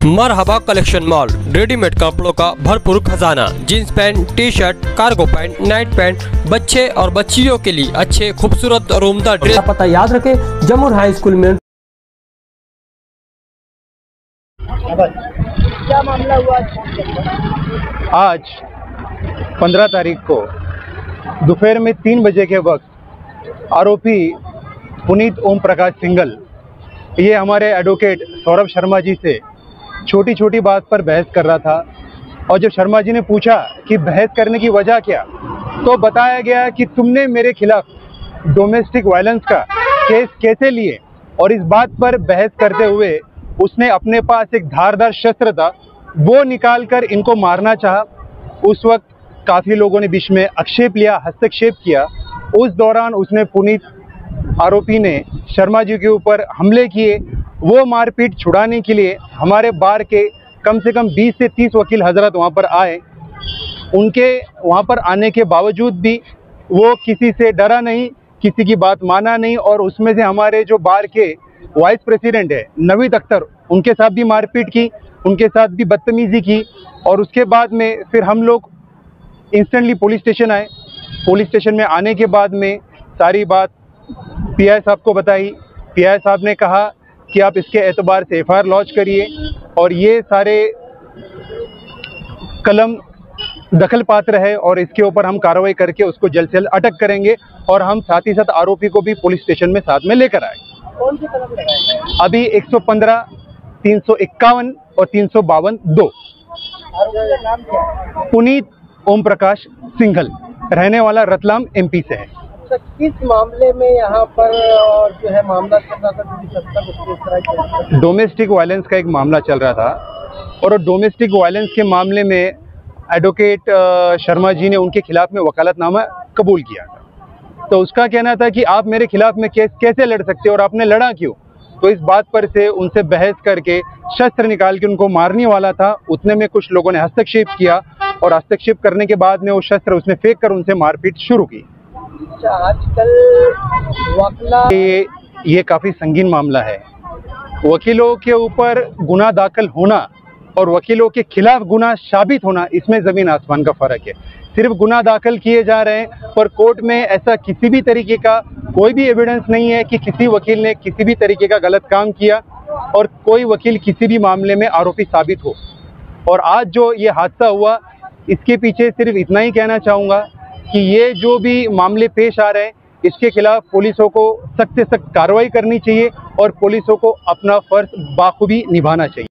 मरहबा collection mall, readymade कपड़ों का भरपूर खजाना। Jeans pant, T shirt, cargo pant, night pant, बच्चे और बच्चियों के लिए अच्छे खूबसूरत और उम्दा ड्रेस। पता याद रखें, जमुर हाई स्कूल में। क्या मामला हुआ आज 15 तारीख को दोपहर में 3 बजे के वक्त आरोपी पुनीत ओम प्रकाश सिंघल ये हमारे एडवोकेट सौरभ शर्मा जी से छोटी छोटी बात पर बहस कर रहा था। और जब शर्मा जी ने पूछा कि बहस करने की वजह क्या, तो बताया गया कि तुमने मेरे खिलाफ डोमेस्टिक वायलेंस का केस कैसे लिए। और इस बात पर बहस करते हुए उसने अपने पास एक धारदार शस्त्र था, वो निकाल कर इनको मारना चाहा। उस वक्त काफ़ी लोगों ने बीच में आक्षेप लिया, हस्तक्षेप किया। उस दौरान उसने पुनीत आरोपी ने शर्मा जी के ऊपर हमले किए। वो मारपीट छुड़ाने के लिए हमारे बार के कम से कम 20 से 30 वकील हजरत वहाँ पर आए। उनके वहाँ पर आने के बावजूद भी वो किसी से डरा नहीं, किसी की बात माना नहीं। और उसमें से हमारे जो बार के वाइस प्रेसिडेंट है नवीद अख्तर, उनके साथ भी मारपीट की, उनके साथ भी बदतमीज़ी की। और उसके बाद में फिर हम लोग इंस्टेंटली पुलिस स्टेशन आए। पुलिस स्टेशन में आने के बाद में सारी बात पीआई साहब को बताई। पीआई साहब ने कहा कि आप इसके एतबार से एफआईआर लॉन्च करिए और ये सारे कलम दखल पात्र है और इसके ऊपर हम कार्रवाई करके उसको जल्द से जल्द अटक करेंगे। और हम साथ ही साथ आरोपी को भी पुलिस स्टेशन में साथ में लेकर आए। कौन सी कलम लगाई? अभी 115, 351 और 352 2। आरोपी का नाम क्या है? पुनीत ओम प्रकाश सिंघल, रहने वाला रतलाम एमपी से है। तो किस मामले में यहाँ पर और जो है मामला चल रहा था, जो सत्ता उसके इस तरह की डोमेस्टिक वायलेंस का एक मामला चल रहा था। और डोमेस्टिक वायलेंस के मामले में एडवोकेट शर्मा जी ने उनके खिलाफ में वकालतनामा कबूल किया था। तो उसका कहना था कि आप मेरे खिलाफ में केस कैसे लड़ सकते हो और आपने लड़ा क्यों। तो इस बात पर से उनसे बहस करके शस्त्र निकाल के उनको मारने वाला था। उतने में कुछ लोगों ने हस्तक्षेप किया और हस्तक्षेप करने के बाद में वो शस्त्र उसने फेंक कर उनसे मारपीट शुरू की। आजकल वकीला ये काफ़ी संगीन मामला है। वकीलों के ऊपर गुनाह दाखिल होना और वकीलों के खिलाफ गुनाह साबित होना, इसमें ज़मीन आसमान का फ़र्क है। सिर्फ गुनाह दाखिल किए जा रहे हैं पर कोर्ट में ऐसा किसी भी तरीके का कोई भी एविडेंस नहीं है कि किसी वकील ने किसी भी तरीके का गलत काम किया और कोई वकील किसी भी मामले में आरोपी साबित हो। और आज जो ये हादसा हुआ, इसके पीछे सिर्फ इतना ही कहना चाहूँगा कि ये जो भी मामले पेश आ रहे हैं, इसके खिलाफ पुलिसों को सख्त से सख्त कार्रवाई करनी चाहिए और पुलिसों को अपना फर्ज बाखूबी निभाना चाहिए।